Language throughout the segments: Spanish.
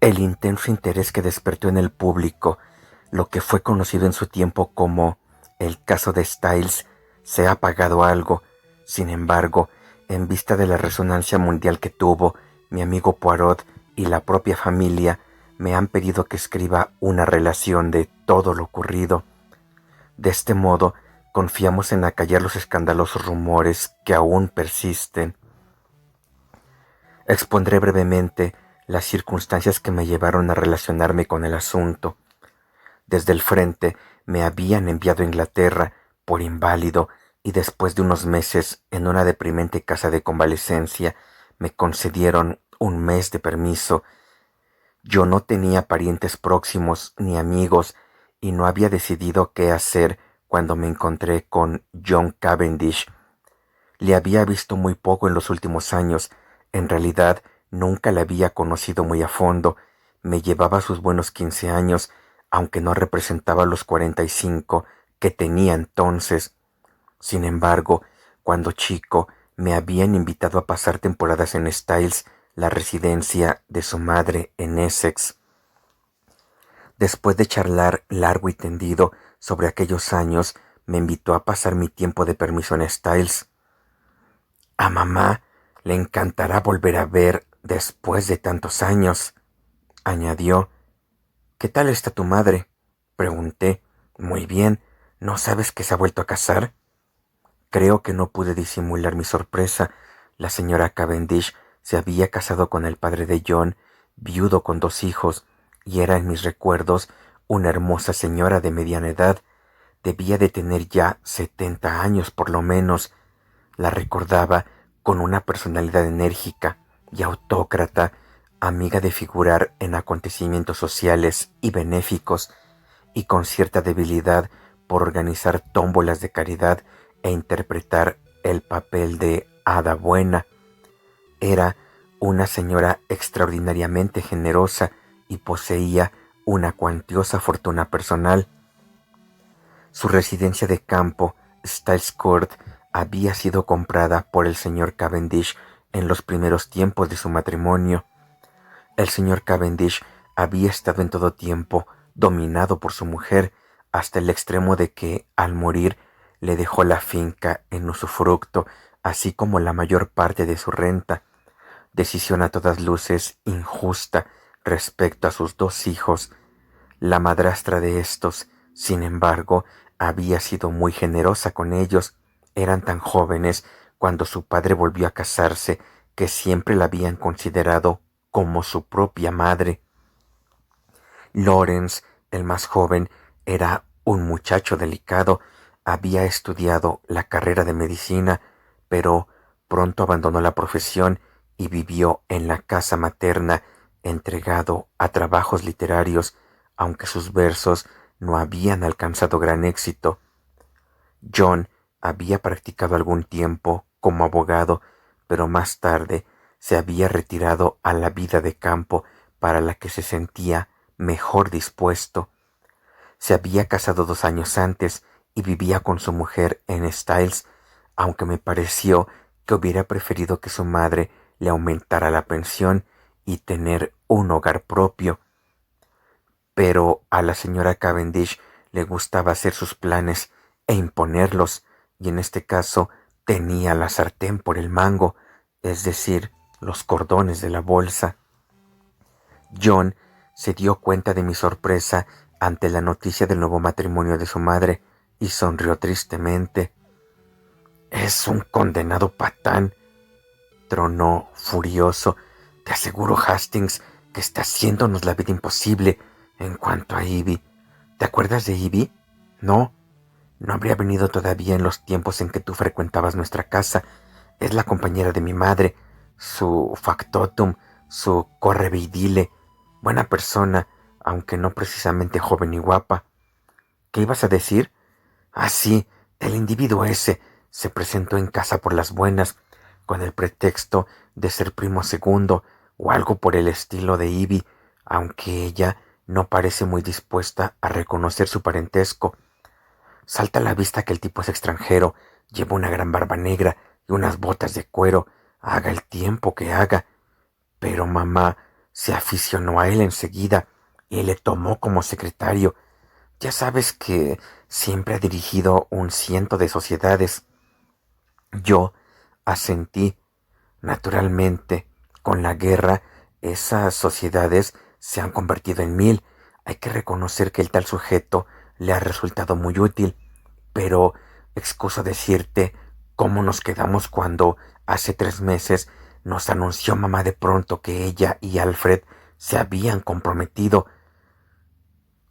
El intenso interés que despertó en el público lo que fue conocido en su tiempo como el caso de Styles se ha apagado algo. Sin embargo, en vista de la resonancia mundial que tuvo, mi amigo Poirot y la propia familia me han pedido que escriba una relación de todo lo ocurrido. De este modo, confiamos en acallar los escandalosos rumores que aún persisten. Expondré brevemente las circunstancias que me llevaron a relacionarme con el asunto. Desde el frente me habían enviado a Inglaterra por inválido y después de unos meses en una deprimente casa de convalecencia me concedieron un mes de permiso. Yo no tenía parientes próximos ni amigos y no había decidido qué hacer cuando me encontré con John Cavendish. Le había visto muy poco en los últimos años. En realidad, nunca la había conocido muy a fondo. Me llevaba sus buenos 15 años, aunque no representaba los 45 que tenía entonces. Sin embargo, cuando chico, me habían invitado a pasar temporadas en Styles, la residencia de su madre en Essex. Después de charlar largo y tendido sobre aquellos años, me invitó a pasar mi tiempo de permiso en Styles. A mamá le encantará volver a ver después de tantos años, añadió. ¿Qué tal está tu madre? Pregunté. Muy bien. ¿No sabes que se ha vuelto a casar? Creo que no pude disimular mi sorpresa. La señora Cavendish se había casado con el padre de John, viudo con 2 hijos, y era en mis recuerdos una hermosa señora de mediana edad. Debía de tener ya 70 años por lo menos. La recordaba con una personalidad enérgica y autócrata, amiga de figurar en acontecimientos sociales y benéficos, y con cierta debilidad por organizar tómbolas de caridad e interpretar el papel de hada buena. Era una señora extraordinariamente generosa y poseía una cuantiosa fortuna personal. Su residencia de campo, Styles Court, había sido comprada por el señor Cavendish en los primeros tiempos de su matrimonio. El señor Cavendish había estado en todo tiempo dominado por su mujer, hasta el extremo de que, al morir, le dejó la finca en usufructo, así como la mayor parte de su renta, decisión a todas luces injusta respecto a sus 2 hijos. La madrastra de estos, sin embargo, había sido muy generosa con ellos. Eran tan jóvenes cuando su padre volvió a casarse que siempre la habían considerado como su propia madre. Lawrence, el más joven, era un muchacho delicado. Había estudiado la carrera de medicina, pero pronto abandonó la profesión y vivió en la casa materna, entregado a trabajos literarios, aunque sus versos no habían alcanzado gran éxito. John había practicado algún tiempo como abogado, pero más tarde se había retirado a la vida de campo, para la que se sentía mejor dispuesto. Se había casado 2 años antes y vivía con su mujer en Styles, aunque me pareció que hubiera preferido que su madre le aumentara la pensión y tener un hogar propio. Pero a la señora Cavendish le gustaba hacer sus planes e imponerlos, y en este caso tenía la sartén por el mango, es decir, los cordones de la bolsa. John se dio cuenta de mi sorpresa ante la noticia del nuevo matrimonio de su madre y sonrió tristemente. Es un condenado patán, tronó furioso. Te aseguro, Hastings, que está haciéndonos la vida imposible. En cuanto a Ivy, ¿te acuerdas de Ivy? No, no habría venido todavía en los tiempos en que tú frecuentabas nuestra casa. Es la compañera de mi madre, su factotum, su correveidile. Buena persona, aunque no precisamente joven y guapa. ¿Qué ibas a decir? Ah, sí, el individuo ese se presentó en casa por las buenas, con el pretexto de ser primo segundo o algo por el estilo de Ivy, aunque ella no parece muy dispuesta a reconocer su parentesco. Salta a la vista que el tipo es extranjero, lleva una gran barba negra y unas botas de cuero, haga el tiempo que haga. Pero mamá, se aficionó a él enseguida y le tomó como secretario. Ya sabes que siempre ha dirigido un ciento de sociedades. Yo asentí. Naturalmente, con la guerra, esas sociedades se han convertido en 1000. Hay que reconocer que el tal sujeto le ha resultado muy útil, pero excuso decirte cómo nos quedamos cuando hace 3 meses nos anunció mamá de pronto que ella y Alfred se habían comprometido.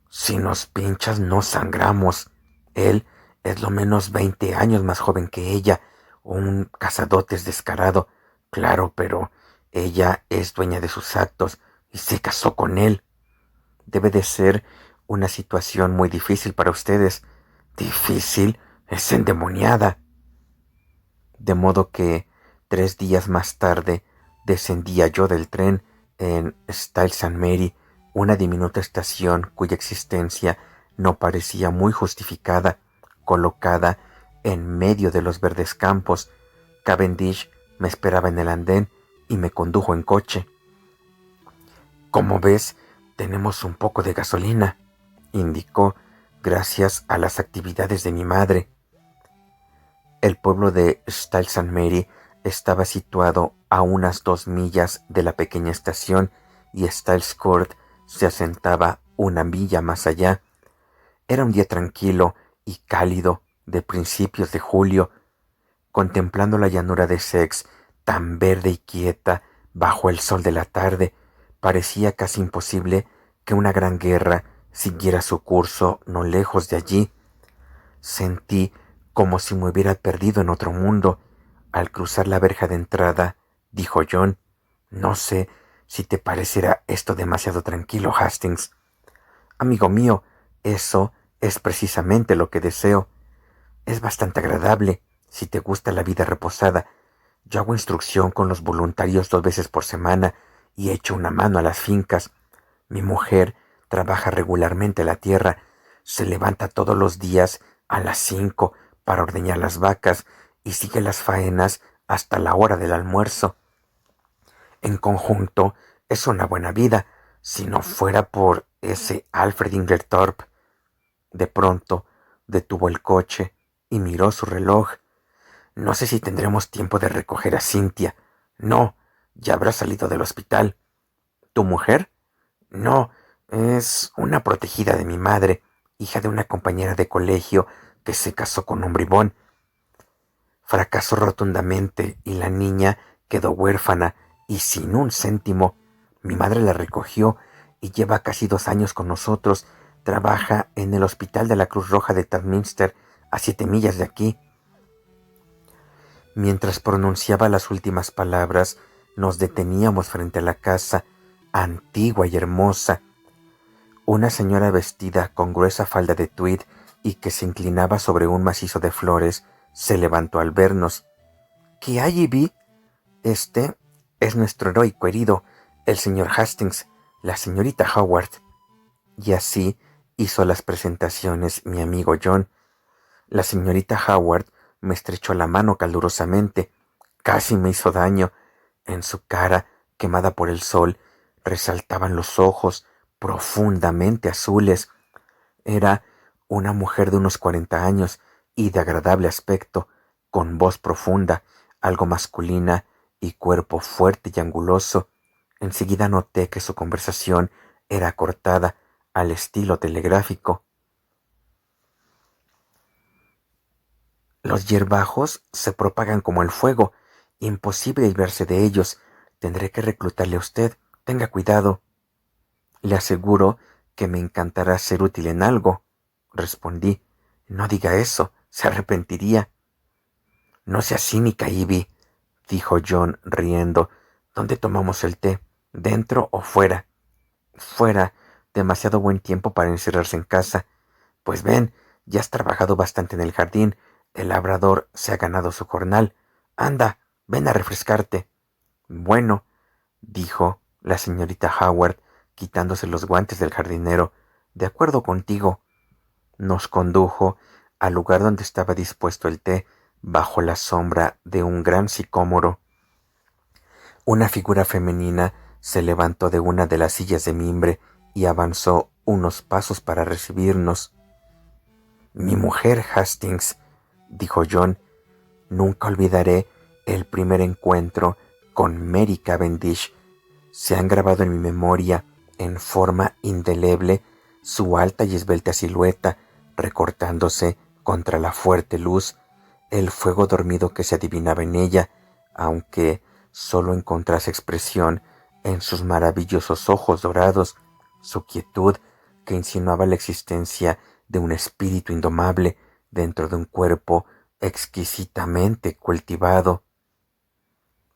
Si nos pinchas no sangramos. Él es lo menos 20 años más joven que ella, un cazadotes descarado, claro, pero ella es dueña de sus actos y se casó con él. Debe de ser una situación muy difícil para ustedes. Difícil, es endemoniada. De modo que 3 días más tarde descendía yo del tren en Styles St. Mary, una diminuta estación cuya existencia no parecía muy justificada, colocada en medio de los verdes campos. Cavendish me esperaba en el andén y me condujo en coche. Como ves, tenemos un poco de gasolina, indicó, gracias a las actividades de mi madre. El pueblo de Styles St. Mary estaba situado a unas 2 millas de la pequeña estación y Styles Court se asentaba una milla más allá. Era un día tranquilo y cálido de principios de julio. Contemplando la llanura de Sex, tan verde y quieta bajo el sol de la tarde, parecía casi imposible que una gran guerra siguiera su curso no lejos de allí. Sentí como si me hubiera perdido en otro mundo. Al cruzar la verja de entrada, dijo John: no sé si te parecerá esto demasiado tranquilo, Hastings. Amigo mío, eso es precisamente lo que deseo. Es bastante agradable, si te gusta la vida reposada. Yo hago instrucción con los voluntarios 2 veces por semana y echo una mano a las fincas. Mi mujer trabaja regularmente la tierra, se levanta todos los días a las 5 para ordeñar las vacas y sigue las faenas hasta la hora del almuerzo. En conjunto, es una buena vida, si no fuera por ese Alfred Inglethorpe. De pronto, detuvo el coche y miró su reloj. No sé si tendremos tiempo de recoger a Cynthia. No, ya habrá salido del hospital. ¿Tu mujer? No, es una protegida de mi madre, hija de una compañera de colegio que se casó con un bribón. Fracasó rotundamente y la niña quedó huérfana y sin un céntimo. Mi madre la recogió y lleva casi 2 años con nosotros. Trabaja en el hospital de la Cruz Roja de Tadminster, a 7 millas de aquí. Mientras pronunciaba las últimas palabras, nos deteníamos frente a la casa, antigua y hermosa. Una señora vestida con gruesa falda de tweed y que se inclinaba sobre un macizo de flores se levantó al vernos. ¿Qué hay, Ivy? Este es nuestro heroico herido, el señor Hastings, la señorita Howard. Y así hizo las presentaciones mi amigo John. La señorita Howard me estrechó la mano calurosamente. Casi me hizo daño. En su cara, quemada por el sol, resaltaban los ojos profundamente azules. Era una mujer de unos 40 años y de agradable aspecto, con voz profunda, algo masculina y cuerpo fuerte y anguloso. Enseguida noté que su conversación era cortada al estilo telegráfico. Los hierbajos se propagan como el fuego. Imposible librarse de ellos. Tendré que reclutarle a usted. Tenga cuidado. Le aseguro que me encantará ser útil en algo, respondí. No diga eso, se arrepentiría. No sea cínica, Ivy, dijo John riendo. ¿Dónde tomamos el té? ¿Dentro o fuera? Fuera. Demasiado buen tiempo para encerrarse en casa. Pues ven, ya has trabajado bastante en el jardín. El labrador se ha ganado su jornal. Anda, ven a refrescarte. Bueno, dijo la señorita Howard, quitándose los guantes del jardinero. De acuerdo contigo. Nos condujo al lugar donde estaba dispuesto el té, bajo la sombra de un gran sicómoro. Una figura femenina se levantó de una de las sillas de mimbre y avanzó unos pasos para recibirnos. «Mi mujer, Hastings», dijo John. «Nunca olvidaré el primer encuentro con Mary Cavendish. Se han grabado en mi memoria en forma indeleble su alta y esbelta silueta, recortándose contra la fuerte luz, el fuego dormido que se adivinaba en ella, aunque solo encontrase expresión en sus maravillosos ojos dorados, su quietud que insinuaba la existencia de un espíritu indomable dentro de un cuerpo exquisitamente cultivado.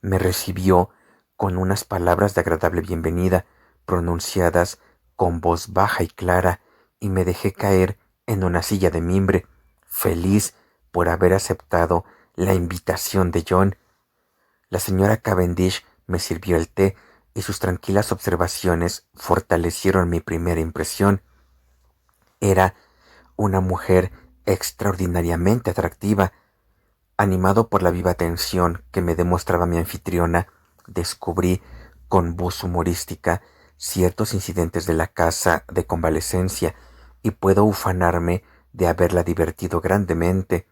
Me recibió con unas palabras de agradable bienvenida, pronunciadas con voz baja y clara, y me dejé caer en una silla de mimbre, feliz por haber aceptado la invitación de John. La señora Cavendish me sirvió el té y sus tranquilas observaciones fortalecieron mi primera impresión. Era una mujer extraordinariamente atractiva. Animado por la viva atención que me demostraba mi anfitriona, descubrí con voz humorística ciertos incidentes de la casa de convalecencia y puedo ufanarme de haberla divertido grandemente.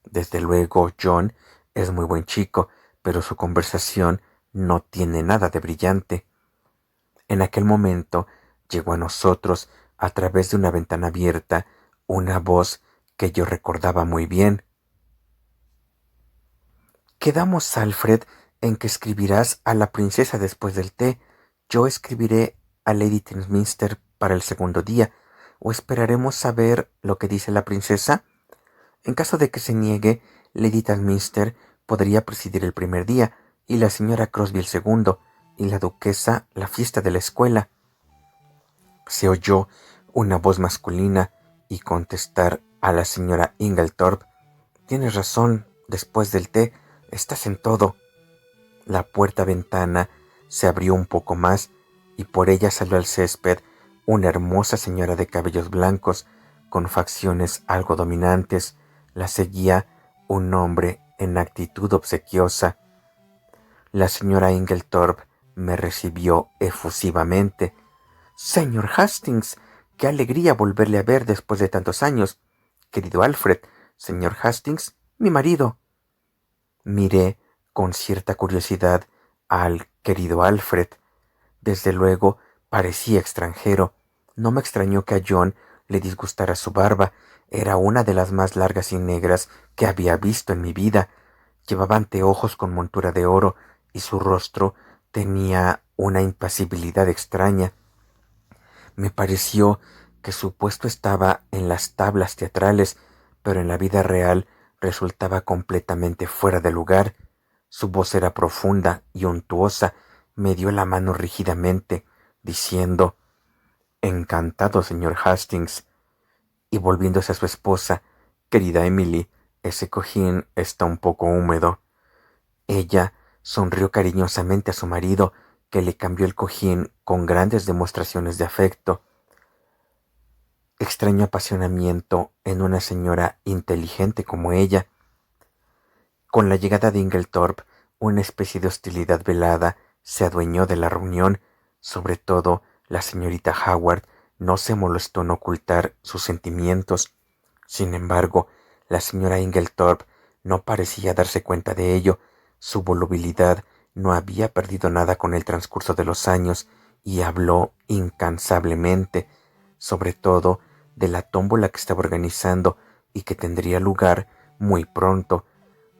Desde luego, John es muy buen chico, pero su conversación no tiene nada de brillante. En aquel momento llegó a nosotros, a través de una ventana abierta, una voz que yo recordaba muy bien. «Quedamos, Alfred, en que escribirás a la princesa después del té. Yo escribiré a Lady Westminster para el segundo día. ¿O esperaremos saber lo que dice la princesa? En caso de que se niegue, Lady Westminster podría presidir el primer día, y la señora Crosby el segundo, y la duquesa la fiesta de la escuela». Se oyó una voz masculina y contestar a la señora Inglethorpe: «Tienes razón, después del té estás en todo». La puerta-ventana se abrió un poco más y por ella salió al césped una hermosa señora de cabellos blancos, con facciones algo dominantes. La seguía un hombre en actitud obsequiosa. La señora Inglethorpe me recibió efusivamente. «Señor Hastings, qué alegría volverle a ver después de tantos años. Querido Alfred, señor Hastings, mi marido». Miré con cierta curiosidad al querido Alfred. Desde luego parecía extranjero. No me extrañó que a John le disgustara su barba. Era una de las más largas y negras que había visto en mi vida. Llevaba anteojos con montura de oro y su rostro tenía una impasibilidad extraña. Me pareció que su puesto estaba en las tablas teatrales, pero en la vida real resultaba completamente fuera de lugar. Su voz era profunda y untuosa. Me dio la mano rígidamente, diciendo: «Encantado, señor Hastings». Y volviéndose a su esposa: «Querida Emily, ese cojín está un poco húmedo». Ella sonrió cariñosamente a su marido, que le cambió el cojín con grandes demostraciones de afecto. Extraño apasionamiento en una señora inteligente como ella. Con la llegada de Inglethorpe, una especie de hostilidad velada se adueñó de la reunión. Sobre todo, la señorita Howard no se molestó en ocultar sus sentimientos. Sin embargo, la señora Inglethorpe no parecía darse cuenta de ello. Su volubilidad no había perdido nada con el transcurso de los años y habló incansablemente, sobre todo de la tómbola que estaba organizando y que tendría lugar muy pronto.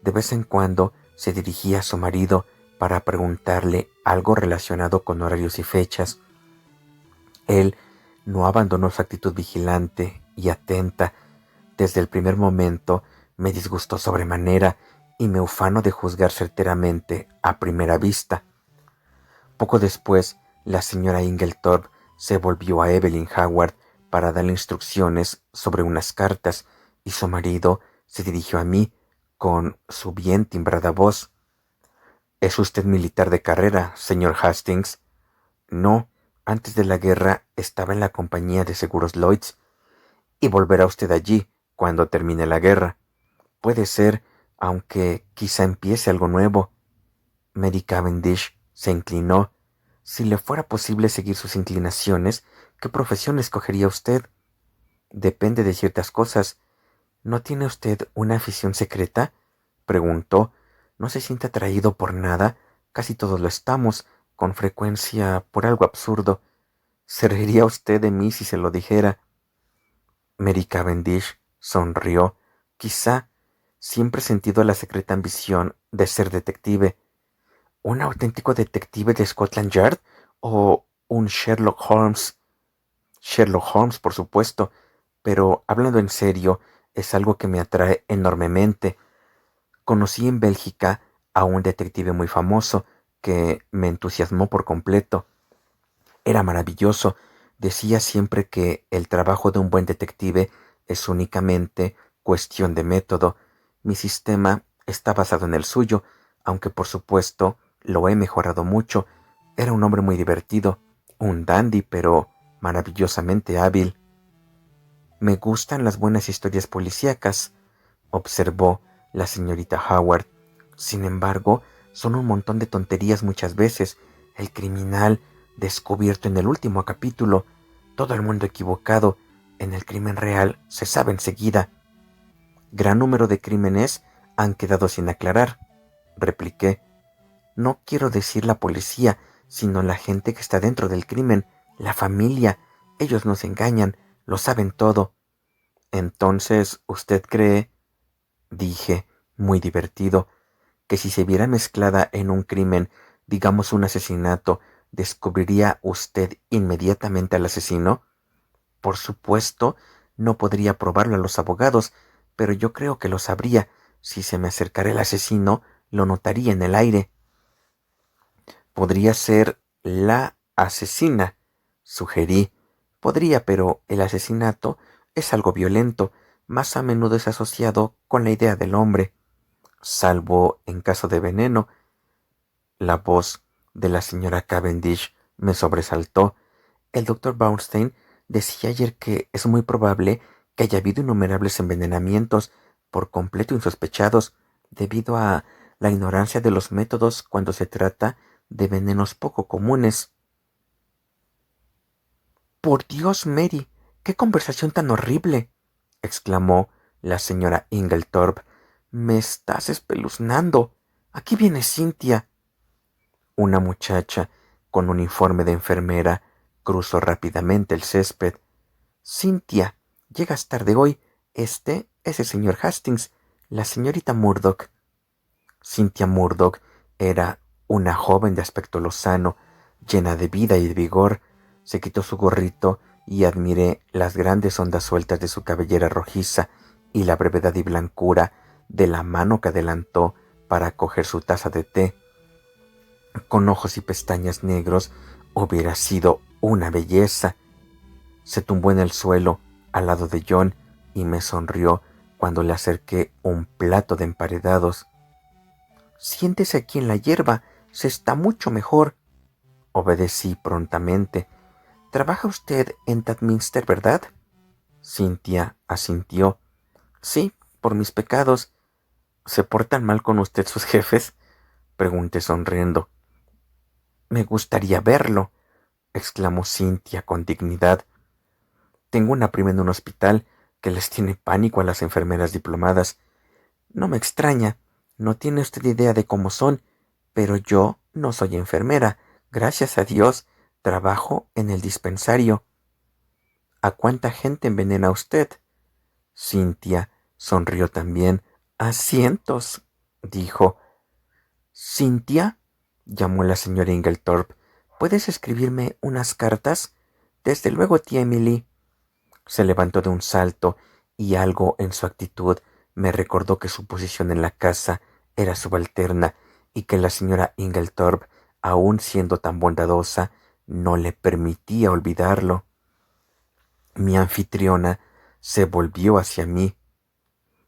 De vez en cuando se dirigía a su marido para preguntarle algo relacionado con horarios y fechas. Él no abandonó su actitud vigilante y atenta. Desde el primer momento me disgustó sobremanera y me ufano de juzgar certeramente a primera vista. Poco después, la señora Inglethorpe se volvió a Evelyn Howard para darle instrucciones sobre unas cartas, y su marido se dirigió a mí con su bien timbrada voz. «¿Es usted militar de carrera, señor Hastings?» «No, antes de la guerra estaba en la compañía de seguros Lloyds». «¿Y volverá usted allí cuando termine la guerra?» «Puede ser, aunque quizá empiece algo nuevo». Mary Cavendish se inclinó. Si le fuera posible seguir sus inclinaciones, ¿qué profesión escogería usted? Depende de ciertas cosas. ¿No tiene usted una afición secreta? Preguntó. ¿No se siente atraído por nada? Casi todos lo estamos, con frecuencia por algo absurdo. ¿Se reiría usted de mí si se lo dijera? Mary Cavendish sonrió. Quizá siempre he sentido la secreta ambición de ser detective. ¿Un auténtico detective de Scotland Yard o un Sherlock Holmes? Sherlock Holmes, por supuesto, pero hablando en serio, es algo que me atrae enormemente. Conocí en Bélgica a un detective muy famoso que me entusiasmó por completo. Era maravilloso. Decía siempre que el trabajo de un buen detective es únicamente cuestión de método. Mi sistema está basado en el suyo, aunque por supuesto lo he mejorado mucho. Era un hombre muy divertido, un dandy, pero maravillosamente hábil. Me gustan las buenas historias policíacas, observó la señorita Howard. Sin embargo, son un montón de tonterías muchas veces. El criminal descubierto en el último capítulo, todo el mundo equivocado. En el crimen real se sabe enseguida. Gran número de crímenes han quedado sin aclarar, repliqué. No quiero decir la policía, sino la gente que está dentro del crimen, la familia. Ellos nos engañan, lo saben todo. Entonces, ¿usted cree? Dije, muy divertido, que si se viera mezclada en un crimen, digamos un asesinato, ¿descubriría usted inmediatamente al asesino? Por supuesto, no podría probarlo a los abogados, pero yo creo que lo sabría. Si se me acercara el asesino, lo notaría en el aire. Podría ser la asesina, sugerí. Podría, pero el asesinato es algo violento, más a menudo es asociado con la idea del hombre, salvo en caso de veneno. La voz de la señora Cavendish me sobresaltó. El doctor Brownstein decía ayer que es muy probable que haya habido innumerables envenenamientos por completo insospechados debido a la ignorancia de los métodos cuando se trata de venenos poco comunes. Por Dios, Mary, qué conversación tan horrible, exclamó la señora Inglethorpe. Me estás espeluznando. Aquí viene Cynthia. Una muchacha con uniforme de enfermera cruzó rápidamente el césped. Cynthia, llegas tarde hoy. Este es el señor Hastings, la señorita Murdoch. Cynthia Murdoch era una joven de aspecto lozano, llena de vida y de vigor. Se quitó su gorrito y admiré las grandes ondas sueltas de su cabellera rojiza y la brevedad y blancura de la mano que adelantó para coger su taza de té. Con ojos y pestañas negros hubiera sido una belleza. Se tumbó en el suelo al lado de John y me sonrió cuando le acerqué un plato de emparedados. Siéntese aquí en la hierba, se está mucho mejor. Obedecí prontamente. ¿Trabaja usted en Tadminster, verdad? Cynthia asintió. Sí, por mis pecados. ¿Se portan mal con usted sus jefes? Pregunté sonriendo. Me gustaría verlo, exclamó Cynthia con dignidad. Tengo una prima en un hospital que les tiene pánico a las enfermeras diplomadas. No me extraña, no tiene usted idea de cómo son, pero yo no soy enfermera. Gracias a Dios, trabajo en el dispensario. ¿A cuánta gente envenena usted? Cynthia sonrió también. A cientos, dijo. Cynthia, llamó la señora Inglethorpe, ¿puedes escribirme unas cartas? Desde luego, tía Emily. Se levantó de un salto y algo en su actitud me recordó que su posición en la casa era subalterna y que la señora Inglethorpe, aun siendo tan bondadosa, no le permitía olvidarlo. Mi anfitriona se volvió hacia mí.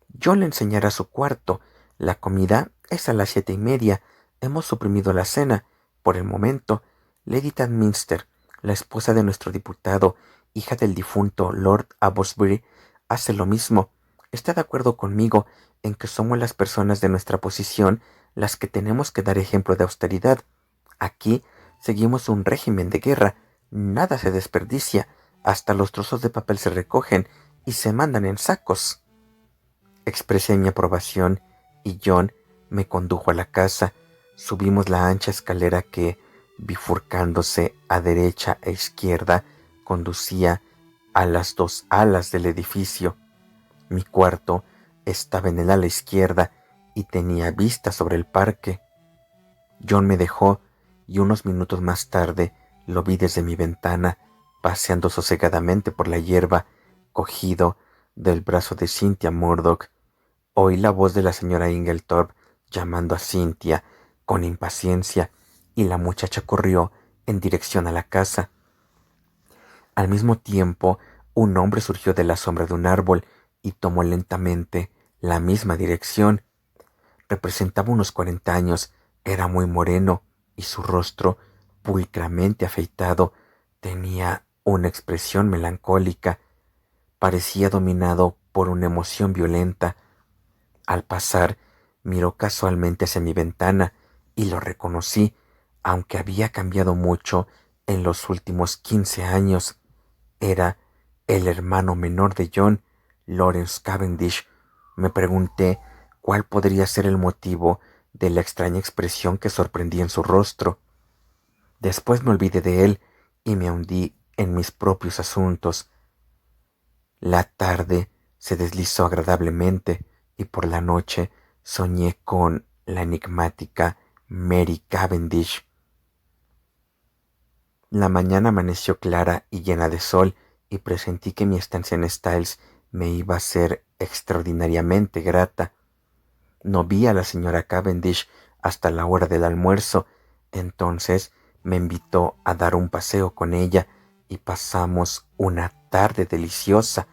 Yo le enseñaré a su cuarto. La comida es a las 7:30. Hemos suprimido la cena. Por el momento, Lady Tadminster, la esposa de nuestro diputado, hija del difunto Lord Abosbury, hace lo mismo. Está de acuerdo conmigo en que somos las personas de nuestra posición las que tenemos que dar ejemplo de austeridad. Aquí Seguimos un régimen de guerra. Nada se desperdicia. Hasta los trozos de papel se recogen y se mandan en sacos. Expresé mi aprobación y John me condujo a la casa. Subimos la ancha escalera que, bifurcándose a derecha e izquierda, conducía a las dos alas del edificio. Mi cuarto estaba en el ala izquierda y tenía vista sobre el parque. John me dejó y unos minutos más tarde lo vi desde mi ventana, paseando sosegadamente por la hierba, cogido del brazo de Cynthia Murdock. Oí la voz de la señora Inglethorpe llamando a Cynthia con impaciencia y la muchacha corrió en dirección a la casa. Al mismo tiempo, un hombre surgió de la sombra de un árbol y tomó lentamente la misma dirección. Representaba unos 40 años, era muy moreno y su rostro, pulcramente afeitado, tenía una expresión melancólica. Parecía dominado por una emoción violenta. Al pasar, miró casualmente hacia mi ventana y lo reconocí, aunque había cambiado mucho en los últimos 15 años. Era el hermano menor de John, Lawrence Cavendish. Me pregunté cuál podría ser el motivo de la extraña expresión que sorprendía en su rostro. Después me olvidé de él y me hundí en mis propios asuntos. La tarde se deslizó agradablemente y por la noche soñé con la enigmática Mary Cavendish. La mañana amaneció clara y llena de sol y presentí que mi estancia en Styles me iba a ser extraordinariamente grata. No vi a la señora Cavendish hasta la hora del almuerzo, entonces me invitó a dar un paseo con ella y pasamos una tarde deliciosa,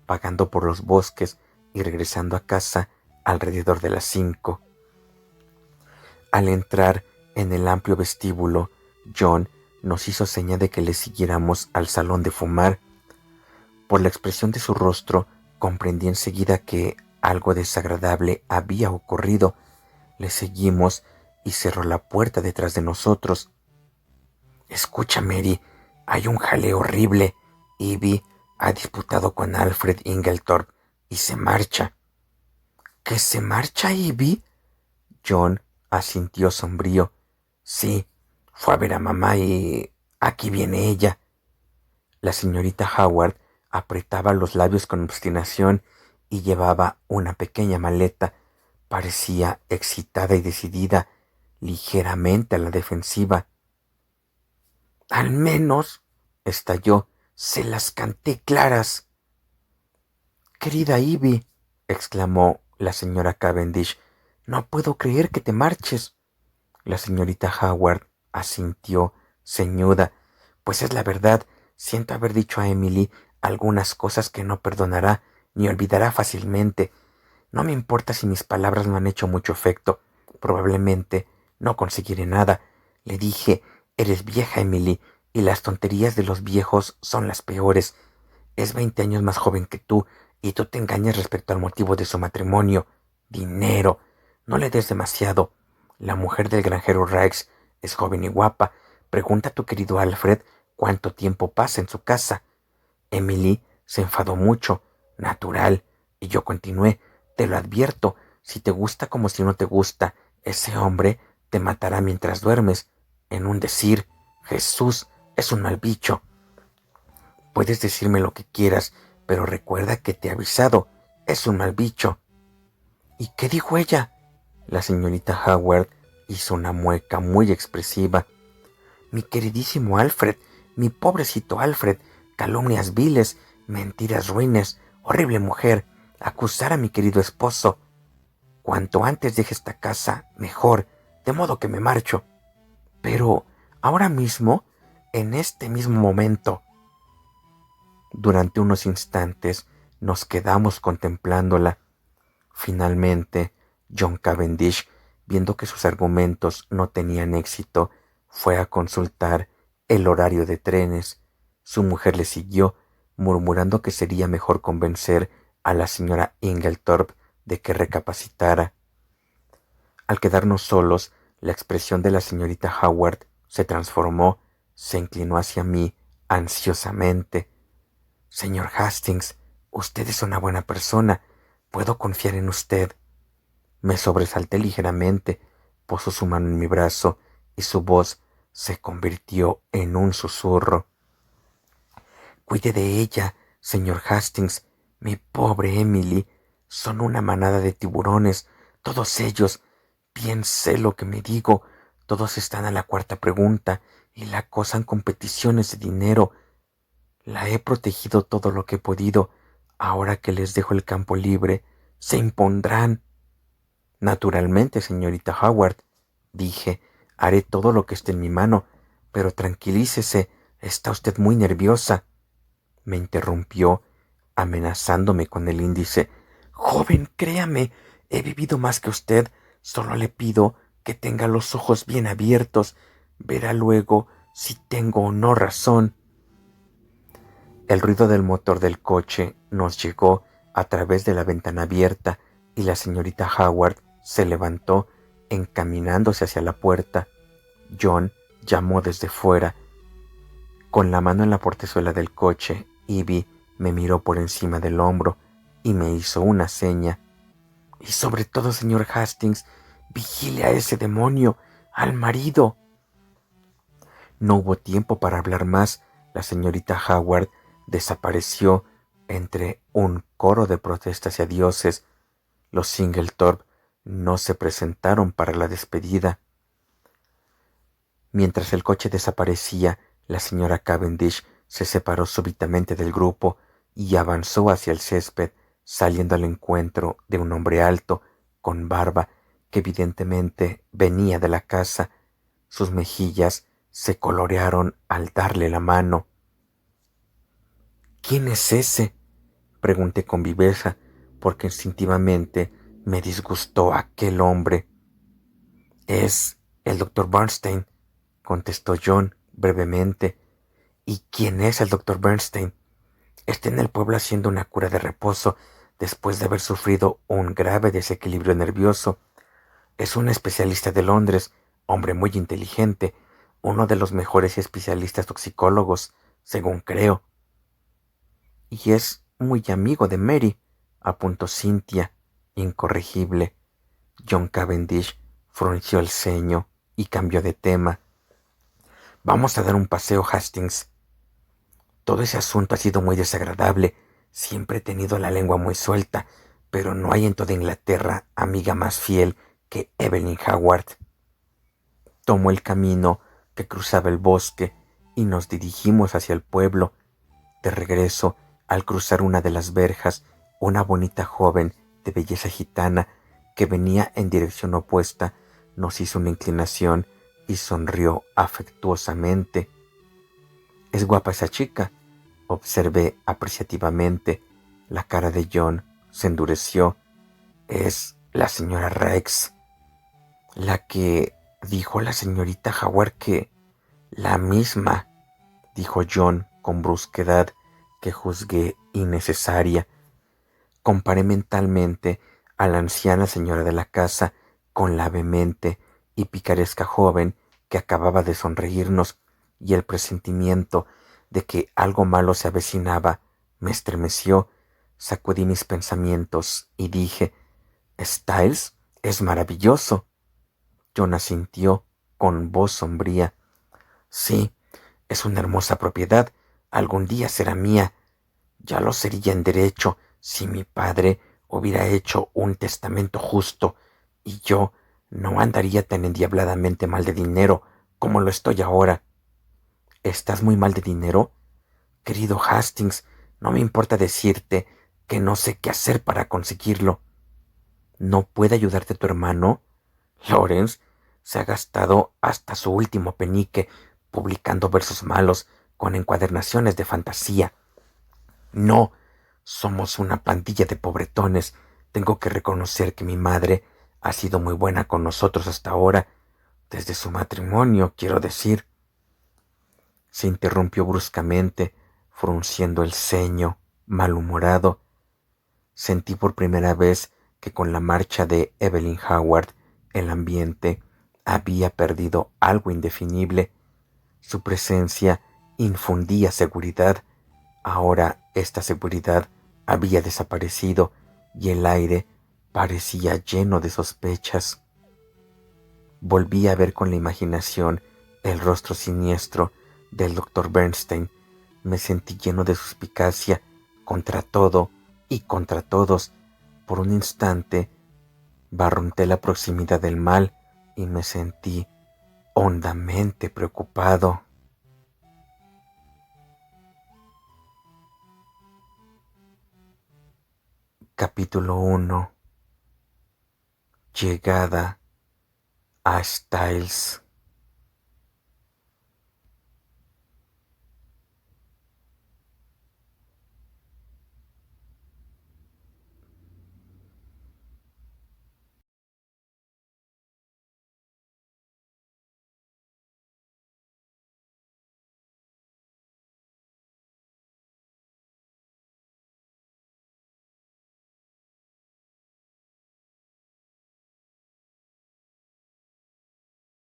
vagando por los bosques y regresando a casa alrededor de las 5. Al entrar en el amplio vestíbulo, John nos hizo seña de que le siguiéramos al salón de fumar. Por la expresión de su rostro, comprendí enseguida que algo desagradable había ocurrido. Le seguimos y cerró la puerta detrás de nosotros. «Escucha, Mary, hay un jaleo horrible. Ivy ha disputado con Alfred Inglethorpe y se marcha». «¿Que se marcha, Ivy?» John asintió sombrío. «Sí, fue a ver a mamá y aquí viene ella». La señorita Howard apretaba los labios con obstinación y llevaba una pequeña maleta. Parecía excitada y decidida, ligeramente a la defensiva. «Al menos», estalló, «se las canté claras». «Querida Ivy», exclamó la señora Cavendish, «no puedo creer que te marches». La señorita Howard asintió, ceñuda. «Pues es la verdad, siento haber dicho a Emily algunas cosas que no perdonará ni olvidará fácilmente. No me importa si mis palabras no han hecho mucho efecto. Probablemente no conseguiré nada. Le dije, eres vieja, Emily, y las tonterías de los viejos son las peores. Es 20 años más joven que tú, y tú te engañas respecto al motivo de su matrimonio. Dinero. No le des demasiado. La mujer del granjero Rags es joven y guapa. Pregunta a tu querido Alfred cuánto tiempo pasa en su casa. Emily se enfadó mucho. Natural. Y yo continué. Te lo advierto. Si te gusta como si no te gusta, ese hombre te matará mientras duermes. En un decir, Jesús es un mal bicho. Puedes decirme lo que quieras, pero recuerda que te he avisado. Es un mal bicho. ¿Y qué dijo ella? La señorita Howard hizo una mueca muy expresiva. Mi queridísimo Alfred, mi pobrecito Alfred, calumnias viles, mentiras ruines, horrible mujer, acusar a mi querido esposo. Cuanto antes deje esta casa, mejor, de modo que me marcho. Pero ahora mismo, en este mismo momento. Durante unos instantes nos quedamos contemplándola. Finalmente, John Cavendish, viendo que sus argumentos no tenían éxito, fue a consultar el horario de trenes. Su mujer le siguió, murmurando que sería mejor convencer a la señora Inglethorpe de que recapacitara. Al quedarnos solos, la expresión de la señorita Howard se transformó, se inclinó hacia mí ansiosamente. Señor Hastings, usted es una buena persona. ¿Puedo confiar en usted? Me sobresalté ligeramente, posó su mano en mi brazo y su voz se convirtió en un susurro. Cuide de ella, señor Hastings. Mi pobre Emily. Son una manada de tiburones, todos ellos. Bien sé lo que me digo. Todos están a la cuarta pregunta y la acosan con peticiones de dinero. La he protegido todo lo que he podido. Ahora que les dejo el campo libre, se impondrán. Naturalmente, señorita Howard, dije, haré todo lo que esté en mi mano, pero tranquilícese, está usted muy nerviosa. Me interrumpió, amenazándome con el índice. Joven, créame, he vivido más que usted, solo le pido que tenga los ojos bien abiertos. Verá luego si tengo o no razón. El ruido del motor del coche nos llegó a través de la ventana abierta y la señorita Howard se levantó encaminándose hacia la puerta. John llamó desde fuera. Con la mano en la portezuela del coche, Ivy me miró por encima del hombro y me hizo una seña. Y sobre todo, señor Hastings, vigile a ese demonio, al marido. No hubo tiempo para hablar más. La señorita Howard desapareció entre un coro de protestas y adioses. Los Singlethorpe no se presentaron para la despedida. Mientras el coche desaparecía, la señora Cavendish se separó súbitamente del grupo y avanzó hacia el césped, saliendo al encuentro de un hombre alto, con barba, que evidentemente venía de la casa. Sus mejillas se colorearon al darle la mano. ¿Quién es ese?, pregunté con viveza, porque instintivamente me disgustó aquel hombre. Es el doctor Bernstein, contestó John brevemente. ¿Y quién es el doctor Bernstein? Está en el pueblo haciendo una cura de reposo después de haber sufrido un grave desequilibrio nervioso. Es un especialista de Londres, hombre muy inteligente, uno de los mejores especialistas toxicólogos, según creo. Y es muy amigo de Mary, apuntó Cynthia, incorregible. John Cavendish frunció el ceño y cambió de tema. Vamos a dar un paseo, Hastings. Todo ese asunto ha sido muy desagradable. Siempre he tenido la lengua muy suelta, pero no hay en toda Inglaterra amiga más fiel que Evelyn Howard. Tomó el camino que cruzaba el bosque y nos dirigimos hacia el pueblo. De regreso, al cruzar una de las verjas, una bonita joven de belleza gitana que venía en dirección opuesta nos hizo una inclinación y sonrió afectuosamente. «Es guapa esa chica», observé apreciativamente. La cara de John se endureció. «Es la señora Rex». «La que dijo la señorita Howard que...». «La misma», dijo John con brusquedad que juzgué innecesaria. Comparé mentalmente a la anciana señora de la casa con la vehemente y picaresca joven que acababa de sonreírnos, y el presentimiento de que algo malo se avecinaba me estremeció. Sacudí mis pensamientos y dije: «Styles es maravilloso». John asintió con voz sombría. «Sí, es una hermosa propiedad. Algún día será mía. Ya lo sería en derecho si mi padre hubiera hecho un testamento justo, y yo no andaría tan endiabladamente mal de dinero como lo estoy ahora». «¿Estás muy mal de dinero?» «Querido Hastings, no me importa decirte que no sé qué hacer para conseguirlo». «¿No puede ayudarte tu hermano?» «Lawrence se ha gastado hasta su último penique publicando versos malos con encuadernaciones de fantasía». «No, somos una pandilla de pobretones. Tengo que reconocer que mi madre ha sido muy buena con nosotros hasta ahora, desde su matrimonio, quiero decir». Se interrumpió bruscamente, frunciendo el ceño, malhumorado. Sentí por primera vez que con la marcha de Evelyn Howard el ambiente había perdido algo indefinible. Su presencia infundía seguridad. Ahora esta seguridad había desaparecido y el aire parecía lleno de sospechas. Volví a ver con la imaginación el rostro siniestro del doctor Bernstein. Me sentí lleno de suspicacia contra todo y contra todos. Por un instante barrunté la proximidad del mal y me sentí hondamente preocupado. Capítulo 1. Llegada a Styles.